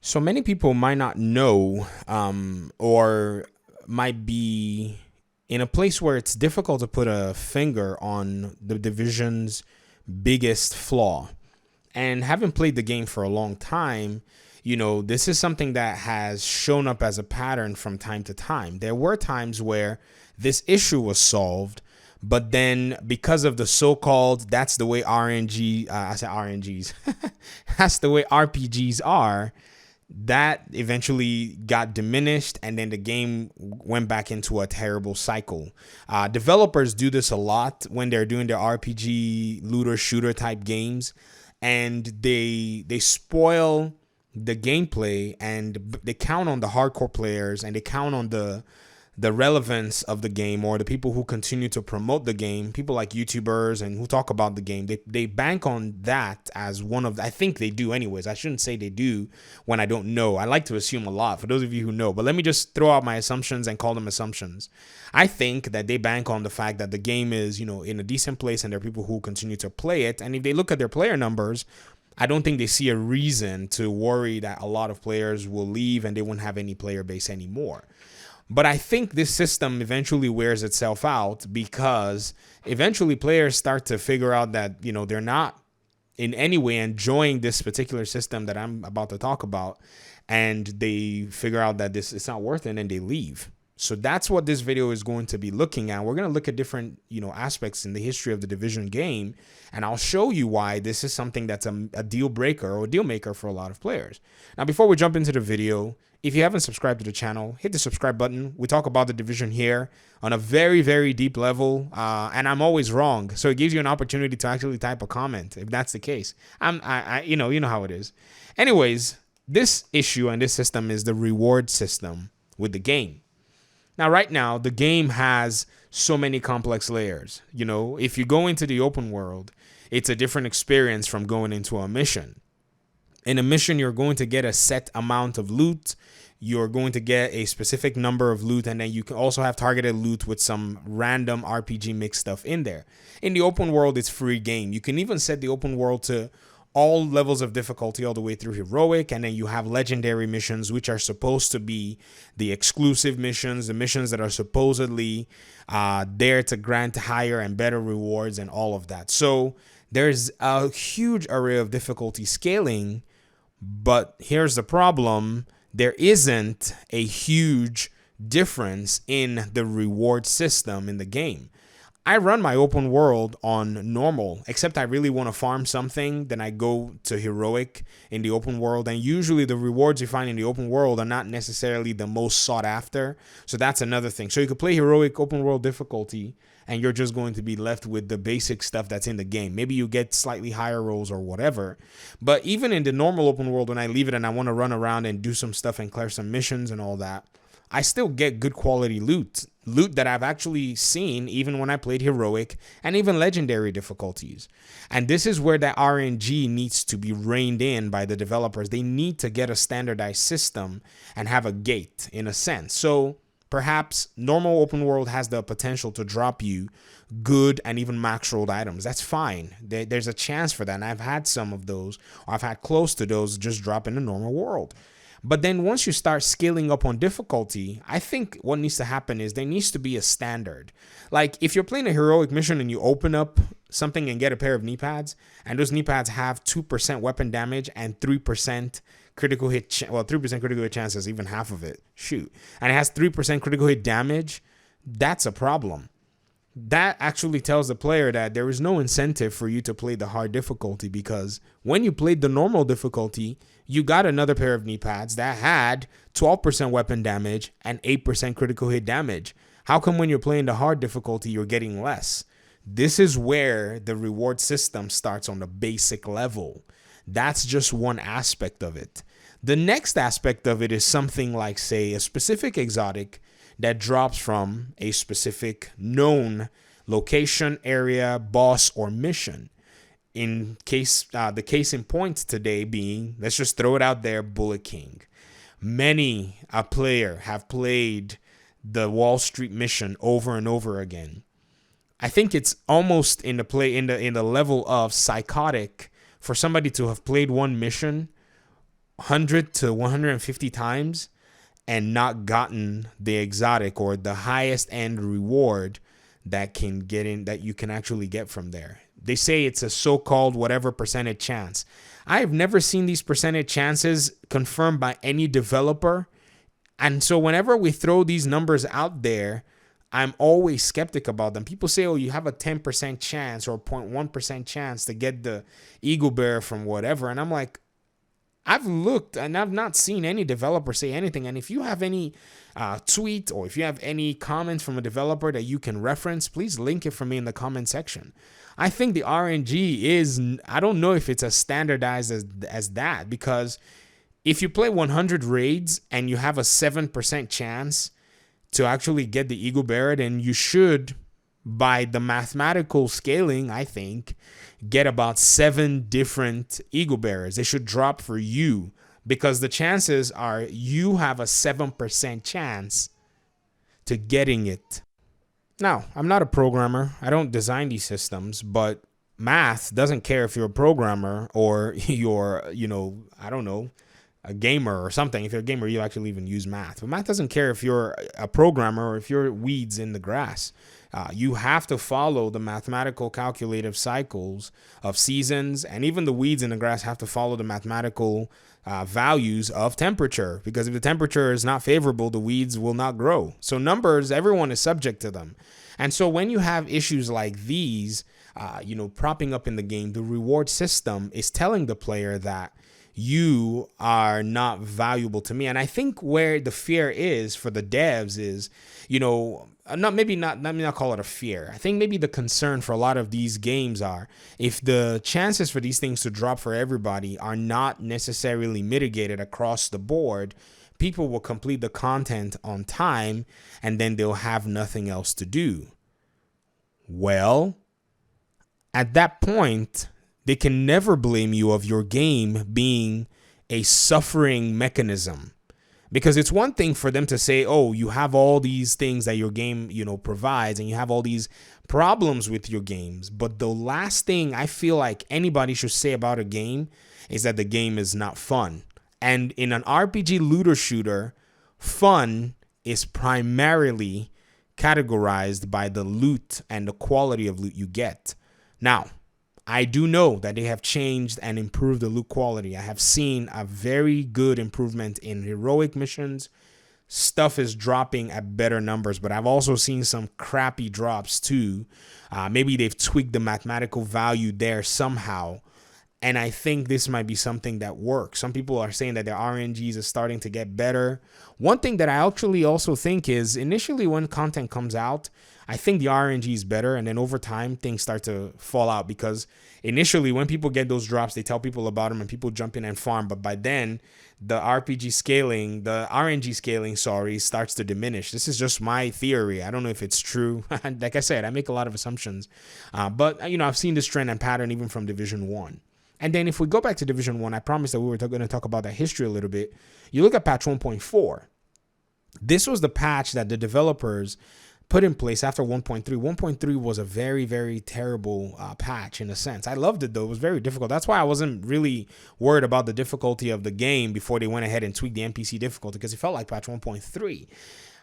So many people might not know, or might be in a place where it's difficult to put a finger on the division's biggest flaw. And having played the game for a long time, this is something that has shown up as a pattern from time to time. There were times where this issue was solved, but then because of the so-called, that's the way RNG, I said RNGs, that's the way RPGs are, that eventually got diminished, and then the game went back into a terrible cycle. Developers do this a lot when they're doing their RPG looter shooter type games, and they spoil the gameplay, and they count on the hardcore players, and they count on the relevance of the game, or the people who continue to promote the game, people like YouTubers and who talk about the game. They bank on that as one of I think they do anyways. I shouldn't say they do when I don't know. I like to assume a lot for those of you who know, but let me just throw out my assumptions and call them assumptions. I think that they bank on the fact that the game is, in a decent place, and there are people who continue to play it. And if they look at their player numbers, I don't think they see a reason to worry that a lot of players will leave and they won't have any player base anymore. But I think this system eventually wears itself out, because eventually players start to figure out that, they're not in any way enjoying this particular system that I'm about to talk about. And they figure out that it's not worth it, and they leave. So that's what this video is going to be looking at. We're going to look at different, aspects in the history of the Division game, and I'll show you why this is something that's a deal breaker or a deal maker for a lot of players. Now, before we jump into the video, if you haven't subscribed to the channel, hit the subscribe button. We talk about the Division here on a very, very deep level, and I'm always wrong. So it gives you an opportunity to actually type a comment if that's the case. You know how it is. Anyways, this issue and this system is the reward system with the game. Now, right now, the game has so many complex layers. If you go into the open world, it's a different experience from going into a mission. In a mission, you're going to get a set amount of loot. You're going to get a specific number of loot, and then you can also have targeted loot with some random RPG mixed stuff in there. In the open world, it's free game. You can even set the open world to all levels of difficulty all the way through heroic, and then you have legendary missions, which are supposed to be the exclusive missions, the missions that are supposedly there to grant higher and better rewards and all of that. So there's a huge array of difficulty scaling, but here's the problem. There isn't a huge difference in the reward system in the game. I run my open world on normal, except I really want to farm something, then I go to heroic in the open world, and usually the rewards you find in the open world are not necessarily the most sought after. So that's another thing. So you could play heroic open world difficulty, and you're just going to be left with the basic stuff that's in the game. Maybe you get slightly higher rolls or whatever. But even in the normal open world, when I leave it and I want to run around and do some stuff and clear some missions and all that, I still get good quality loot that I've actually seen even when I played heroic and even legendary difficulties. And this is where the RNG needs to be reined in by the developers. They need to get a standardized system and have a gate in a sense. So perhaps normal open world has the potential to drop you good and even max rolled items. That's fine. There's a chance for that. And I've had some of those, or I've had close to those just drop in the normal world. But then once you start scaling up on difficulty, I think what needs to happen is there needs to be a standard. Like if you're playing a heroic mission and you open up something and get a pair of knee pads, and those knee pads have 2% weapon damage and 3% critical hit, 3% critical hit chances, even half of it, shoot. And it has 3% critical hit damage, that's a problem. That actually tells the player that there is no incentive for you to play the hard difficulty, because when you played the normal difficulty, you got another pair of knee pads that had 12% weapon damage and 8% critical hit damage. How come when you're playing the hard difficulty, you're getting less? This is where the reward system starts on the basic level. That's just one aspect of it. The next aspect of it is something like, say, a specific exotic that drops from a specific known location, area, boss, or mission. In case, the case in point today being, let's just throw it out there, Bullet King. Many a player have played the Wall Street mission over and over again. I think it's almost in the level of psychotic for somebody to have played one mission 100 to 150 times and not gotten the exotic or the highest end reward that you can actually get from there. They say it's a so-called whatever percentage chance. I have never seen these percentage chances confirmed by any developer. And so whenever we throw these numbers out there, I'm always skeptic about them. People say, oh, you have a 10% chance or 0.1% chance to get the Eagle Bear from whatever. And I'm like, I've looked and I've not seen any developer say anything. And if you have any tweet or if you have any comments from a developer that you can reference, please link it for me in the comment section. I think the RNG is, I don't know if it's as standardized as that, because if you play 100 raids and you have a 7% chance to actually get the Eagle Bear, then you should, by the mathematical scaling, I think, get about 7 different Eagle Bears. They should drop for you, because the chances are you have a 7% chance to getting it. Now, I'm not a programmer. I don't design these systems, but math doesn't care if you're a programmer or you're, I don't know, a gamer or something. If you're a gamer, you actually even use math. But math doesn't care if you're a programmer or if you're weeds in the grass. You have to follow the mathematical calculative cycles of seasons, and even the weeds in the grass have to follow the mathematical values of temperature, because if the temperature is not favorable, the weeds will not grow. So numbers, everyone is subject to them. And so when you have issues like these, propping up in the game, the reward system is telling the player that you are not valuable to me. And I think where the fear is for the devs is, let me not call it a fear. I think maybe the concern for a lot of these games are, if the chances for these things to drop for everybody are not necessarily mitigated across the board, people will complete the content on time and then they'll have nothing else to do. Well, at that point, they can never blame you of your game being a suffering mechanism. Because it's one thing for them to say, oh, you have all these things that your game, provides, and you have all these problems with your games. But the last thing I feel like anybody should say about a game is that the game is not fun. And in an RPG looter shooter, fun is primarily categorized by the loot and the quality of loot you get. Now, I do know that they have changed and improved the loot quality. I have seen a very good improvement in heroic missions. Stuff is dropping at better numbers, but I've also seen some crappy drops too. Maybe they've tweaked the mathematical value there somehow. And I think this might be something that works. Some people are saying that their RNGs are starting to get better. One thing that I actually also think is, initially when content comes out, I think the RNG is better, and then over time things start to fall out, because initially when people get those drops, they tell people about them and people jump in and farm, but by then the RNG scaling, starts to diminish. This is just my theory. I don't know if it's true. Like I said, I make a lot of assumptions, but I've seen this trend and pattern even from Division 1. And then if we go back to Division 1, I promised that we were going to talk about that history a little bit. You look at patch 1.4. This was the patch that the developers put in place after 1.3. 1.3 was a very, very terrible patch in a sense. I loved it, though. It was very difficult. That's why I wasn't really worried about the difficulty of the game before they went ahead and tweaked the NPC difficulty, because it felt like patch 1.3.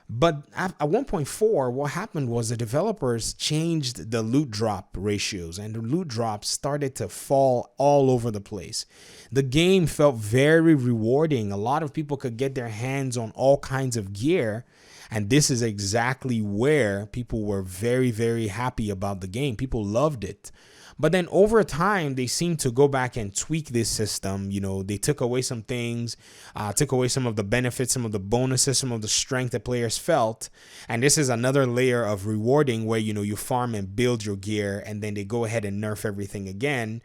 But at 1.4, what happened was the developers changed the loot drop ratios, and the loot drops started to fall all over the place. The game felt very rewarding. A lot of people could get their hands on all kinds of gear, and this is exactly where people were very, very happy about the game. People loved it. But then over time, they seemed to go back and tweak this system. They took away some things, took away some of the benefits, some of the bonuses, some of the strength that players felt. And this is another layer of rewarding where, you farm and build your gear, and then they go ahead and nerf everything again.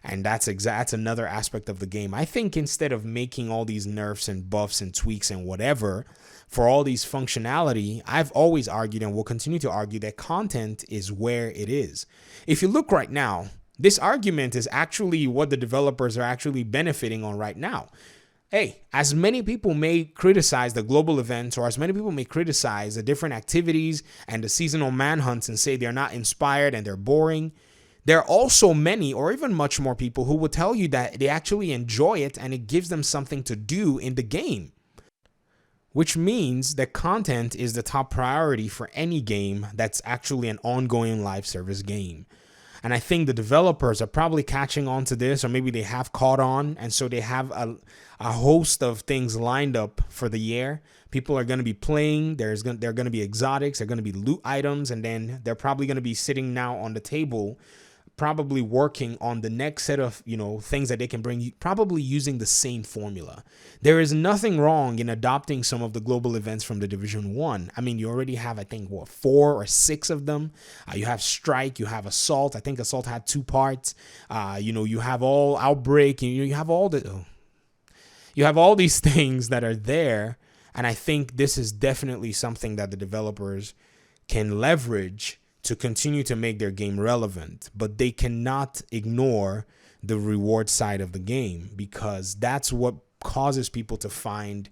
And that's another aspect of the game. I think instead of making all these nerfs and buffs and tweaks and whatever for all these functionality, I've always argued and will continue to argue that content is where it is. If you look right now, this argument is actually what the developers are actually benefiting on right now. Hey, as many people may criticize the global events, or as many people may criticize the different activities and the seasonal manhunts and say they're not inspired and they're boring, There are also many, or even much more people, who will tell you that they actually enjoy it and it gives them something to do in the game, which means that content is the top priority for any game that's actually an ongoing live service game. And I think the developers are probably catching on to this, or maybe they have caught on. And so they have a host of things lined up for the year. People are going to be playing. There are going to be exotics. There are going to be loot items. And then they're probably going to be sitting now on the table, probably working on the next set of, things that they can bring, probably using the same formula. There is nothing wrong in adopting some of the global events from the Division 1. I mean, you already have, I think, 4 or 6 of them. You have Strike, you have Assault. I think Assault had 2 parts. You have all Outbreak, you have all you have all these things that are there. And I think this is definitely something that the developers can leverage to continue to make their game relevant, but they cannot ignore the reward side of the game, because that's what causes people to find,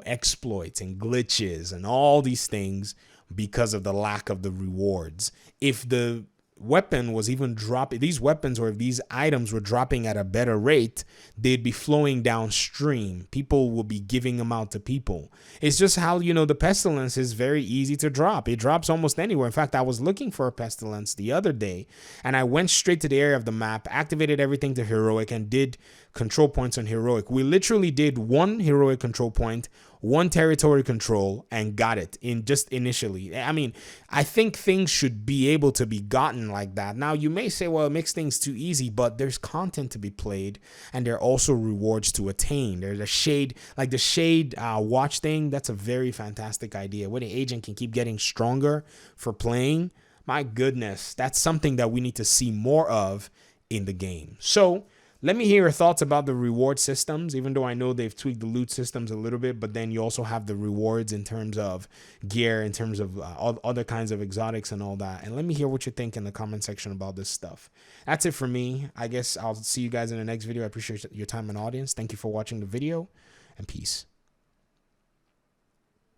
exploits and glitches and all these things, because of the lack of the rewards. If the weapon was even dropping, these weapons or if these items were dropping at a better rate, they'd be flowing downstream. People will be giving them out to people. It's just how, the pestilence is very easy to drop. It drops almost anywhere. In fact, I was looking for a pestilence the other day and I went straight to the area of the map, activated everything to heroic, and did control points on heroic. We literally did 1 heroic control point, 1 territory control, and got it in just initially. I mean, I think things should be able to be gotten like that. Now, you may say, well, it makes things too easy, but there's content to be played, and there are also rewards to attain. There's a shade, like the shade watch thing. That's a very fantastic idea, where the agent can keep getting stronger for playing. My goodness, that's something that we need to see more of in the game. So let me hear your thoughts about the reward systems, even though I know they've tweaked the loot systems a little bit, but then you also have the rewards in terms of gear, in terms of other kinds of exotics and all that. And let me hear what you think in the comment section about this stuff. That's it for me. I guess I'll see you guys in the next video. I appreciate your time and audience. Thank you for watching the video, and peace.